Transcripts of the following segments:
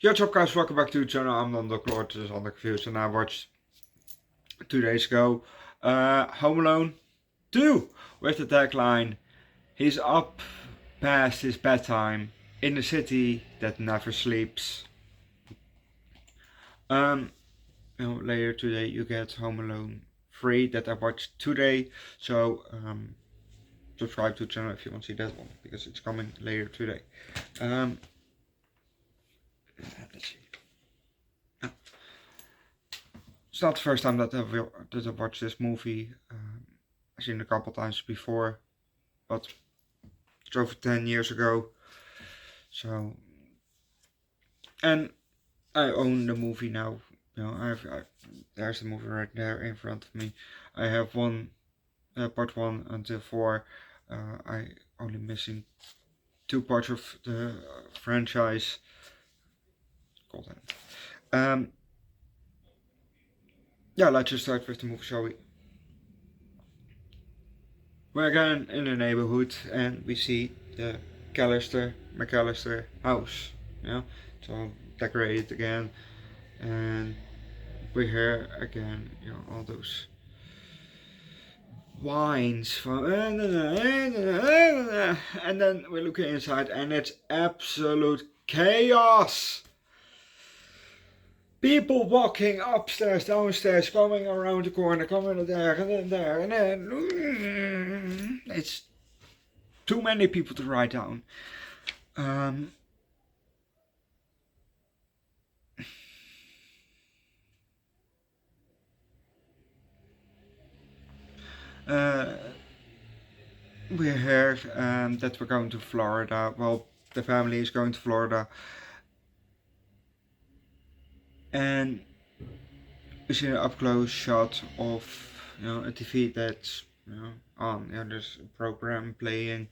Yo, what's up guys, welcome back to the channel. I'm Underdog Reacts, this is Underdog Reacts, and I watched 2 days ago Home Alone 2 with the tagline, he's up past his bedtime in the city that never sleeps. Later today you get Home Alone 3 that I watched today, so subscribe to the channel if you want to see that one, because it's coming later today. Let's see. It's not the first time that I've watched this movie. I've seen it a couple times before, but it's over 10 years ago. So, and I own the movie now. You know, there's the movie right there in front of me. I have part 1 until 4. I only missing 2 parts of the franchise. Content. Yeah, let's just start with the movie, shall we? We're again in the neighborhood and we see the McAllister house. You know, it's all decorated again, and we hear again, you know, all those whines from, and then we're looking inside and it's absolute chaos. People walking upstairs, downstairs, coming around the corner, coming there, and then there, and then it's too many people to write down. We heard that we're going to Florida. Well, the family is going to Florida. And we see an up-close shot of, you know, a TV that's, you know, on. You know, there's a program playing.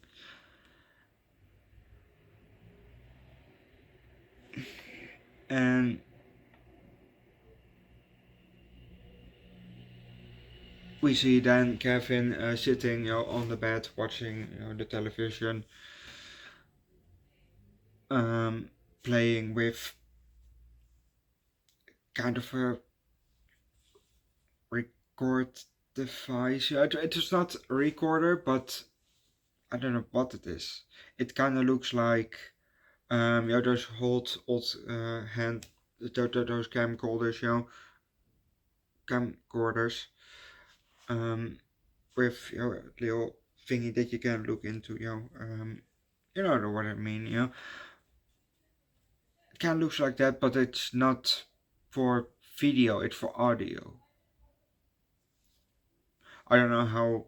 And we see then Kevin sitting, you know, on the bed watching, you know, the television, playing with kind of a record device. Yeah, it is not a recorder, but I don't know what it is. It kind of looks like yeah, those old hand, those camcorders, you know, camcorders, with, you know, a little thingy that you can look into, you know what I mean, you know. It kind of looks like that, but it's not for video, it's for audio. I don't know how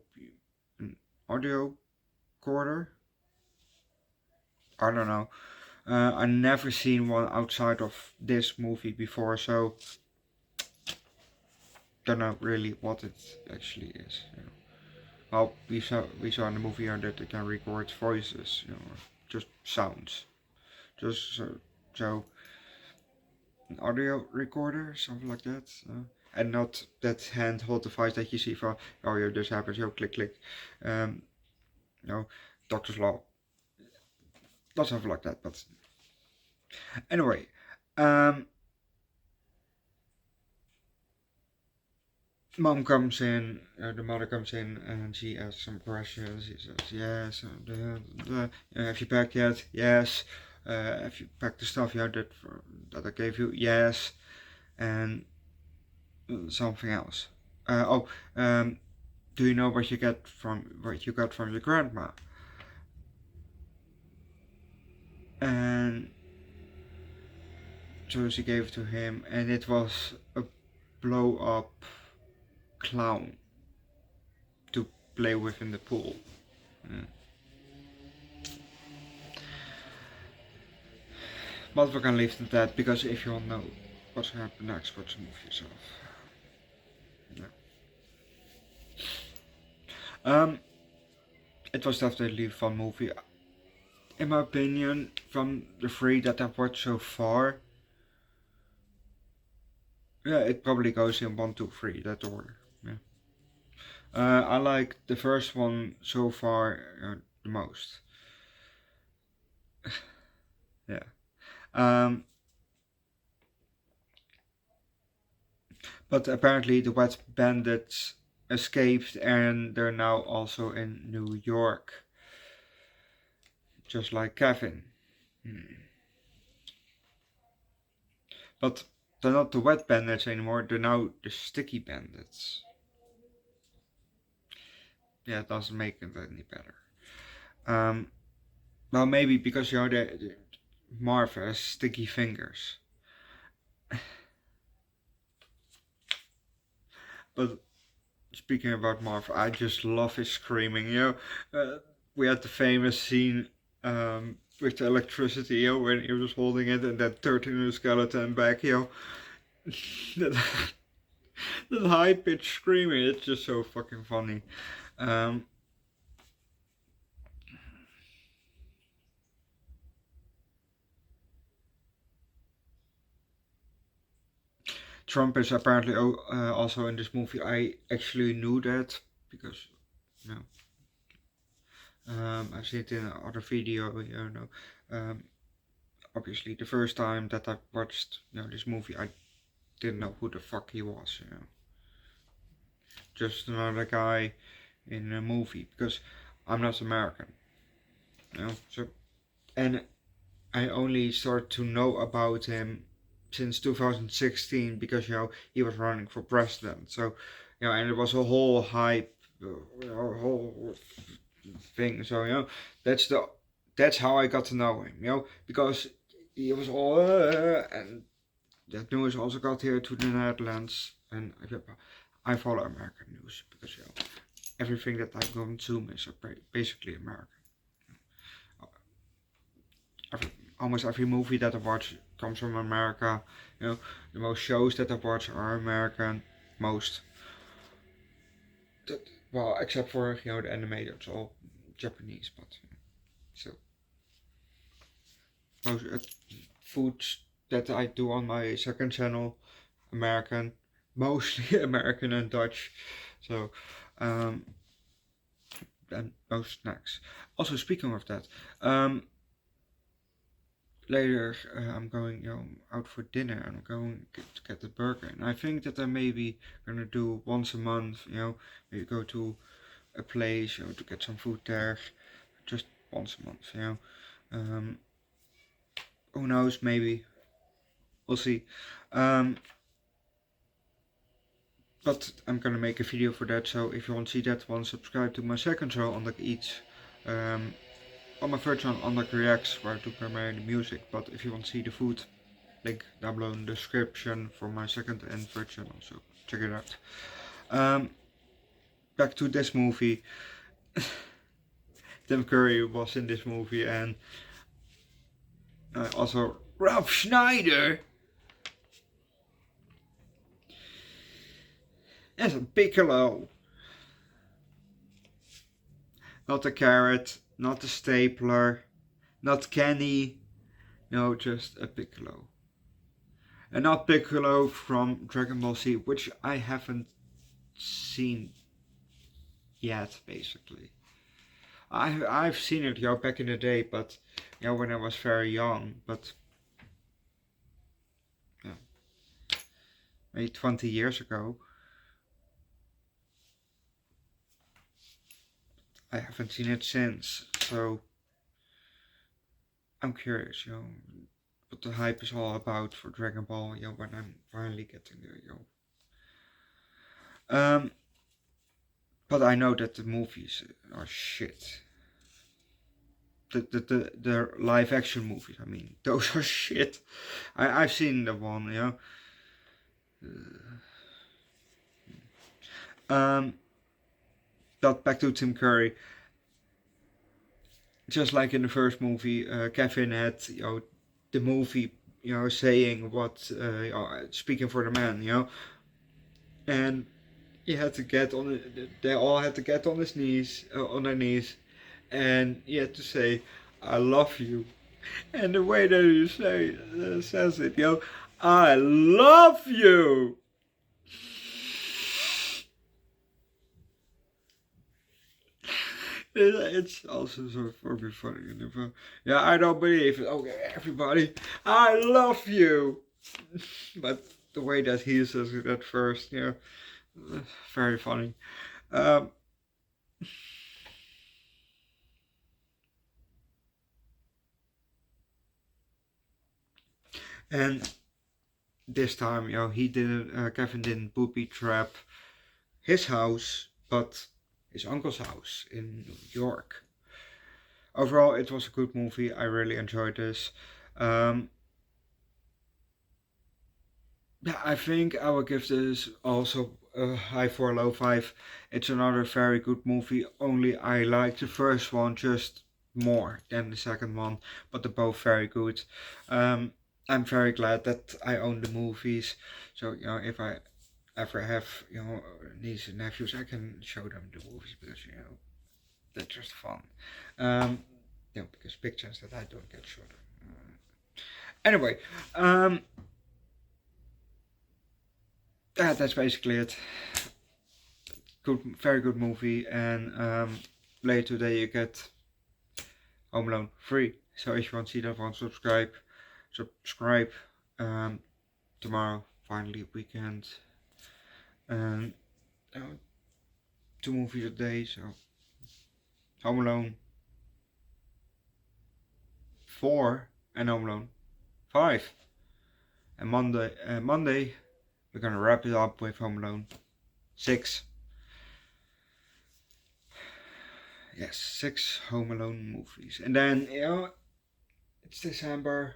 an audio recorder. I don't know. I never seen one outside of this movie before, so don't know really what it actually is. You know. Well, we saw in the movie that they can record voices, you know, just sounds, just so an audio recorder, something like that, and not that handheld device that you see for, oh yeah, this happens, yo, click click, you know, Doctor's Law, not something like that, but anyway, Mom comes in, the mother comes in, and she asks some questions. She says, yes, have you packed yet? Yes. Have you packed the stuff you that I gave you? Yes. And something else. Do you know what you got from your grandma? And so she gave it to him, and it was a blow up clown to play with in the pool. But we're gonna leave it at that, because if you want to know what's happened next, watch the movie yourself. Yeah. It was definitely a fun movie. In my opinion, from the 3 that I've watched so far, yeah, it probably goes in 1, 2, 3, that order. Yeah. I like the first one so far the most. Yeah. But apparently the wet bandits escaped and they're now also in New York. Just like Kevin. But they're not the wet bandits anymore, they're now the sticky bandits. Yeah, it doesn't make it any better. Well, maybe because Marv has sticky fingers. But speaking about Marv, I just love his screaming. We had the famous scene with the electricity, when he was holding it and then turning the skeleton back, that, that high pitched screaming, it's just so fucking funny. Trump is apparently also in this movie. I actually knew that because, you know, I've seen it in another video. Obviously, the first time that I watched, this movie, I didn't know who the fuck he was. Just another guy in a movie because I'm not American. So, and I only started to know about him since 2016 because he was running for president. So and it was a whole hype, whole thing. So that's how I got to know him. Because he was all and that news also got here to the Netherlands, and I follow American news because everything that I consume is basically American. Almost every movie that I watch comes from America. The most shows that I watch are American. Most. Well, except for the animated, it's all Japanese, but still. Most foods that I do on my second channel, American, mostly American and Dutch. So, and most snacks. Also, speaking of that, later I'm going out for dinner and I'm going to get the burger, and I think that I maybe gonna do once a month, maybe go to a place to get some food there, just once a month. Who knows, maybe we'll see. But I'm gonna make a video for that, so if you want to see that one, subscribe to my second channel, Underdog Eats. On my third channel, Underdog Reacts, where I do primarily music, but if you want to see the food, link down below in the description for my second and third channel, so check it out. Back to this movie. Tim Curry was in this movie, and also Ralph Schneider as a Piccolo. Not a carrot, not a stapler, not Kenny, no, just a Piccolo. And not Piccolo from Dragon Ball Z, which I haven't seen yet, basically. I've seen it back in the day, but when I was very young, but maybe 20 years ago. I haven't seen it since, so I'm curious, what the hype is all about for Dragon Ball, when I'm finally getting there, But I know that the movies are shit. The live action movies, I mean, those are shit. I've seen the one, But back to Tim Curry. Just like in the first movie, Kevin had the movie saying what speaking for the man, and he had to get on. They all had to get on his knees, on their knees, and he had to say, "I love you," and the way that he says it, I love you. It's also so fucking funny. I don't believe it. Okay, everybody, I love you. But the way that he says it at first, very funny. Um, and this time, he didn't, Kevin didn't booby trap his house, but his uncle's house in New York. Overall, it was a good movie. I really enjoyed this. Um, yeah, I think I will give this also a high 4, low 5. It's another very good movie. Only I like the first one just more than the second one, but they're both very good. Um, I'm very glad that I own the movies. So if I ever have nieces and nephews, I can show them the movies because they're just fun. Um, because big chance that I don't get shorter. Anyway, that's basically it. Good, very good movie, and later today you get Home Alone free. So if you want to see that one, subscribe. Tomorrow, finally weekend, and uh, 2 movies a day. So Home Alone 4 and Home Alone 5. And Monday we're gonna wrap it up with Home Alone 6. Yes, 6 Home Alone movies. And then, it's December.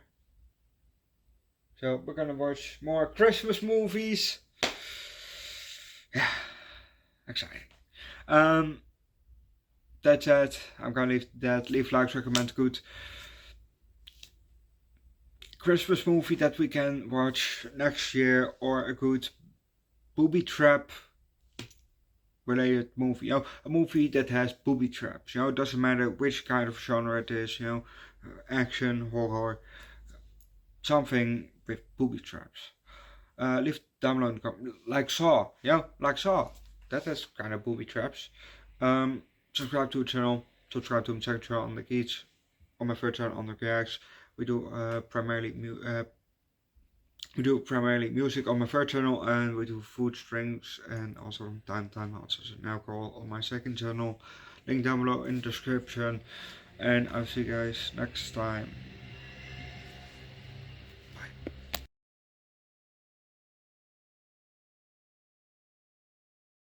So we're gonna watch more Christmas movies. Yeah, exciting. That's it. I'm gonna leave that. Leave likes, recommend good Christmas movie that we can watch next year, or a good booby trap related movie. A movie that has booby traps. It doesn't matter which kind of genre it is. Action, horror, something with booby traps. Leave down below in the comments. Like Saw. Like Saw. That has kind of booby traps. Subscribe to the channel. Subscribe to my second channel, Underdog Eats. On my third channel, Underdog Reacts. We do primarily music on my third channel, and we do food, drinks, and also from time to time also some alcohol on my second channel. Link down below in the description. And I'll see you guys next time.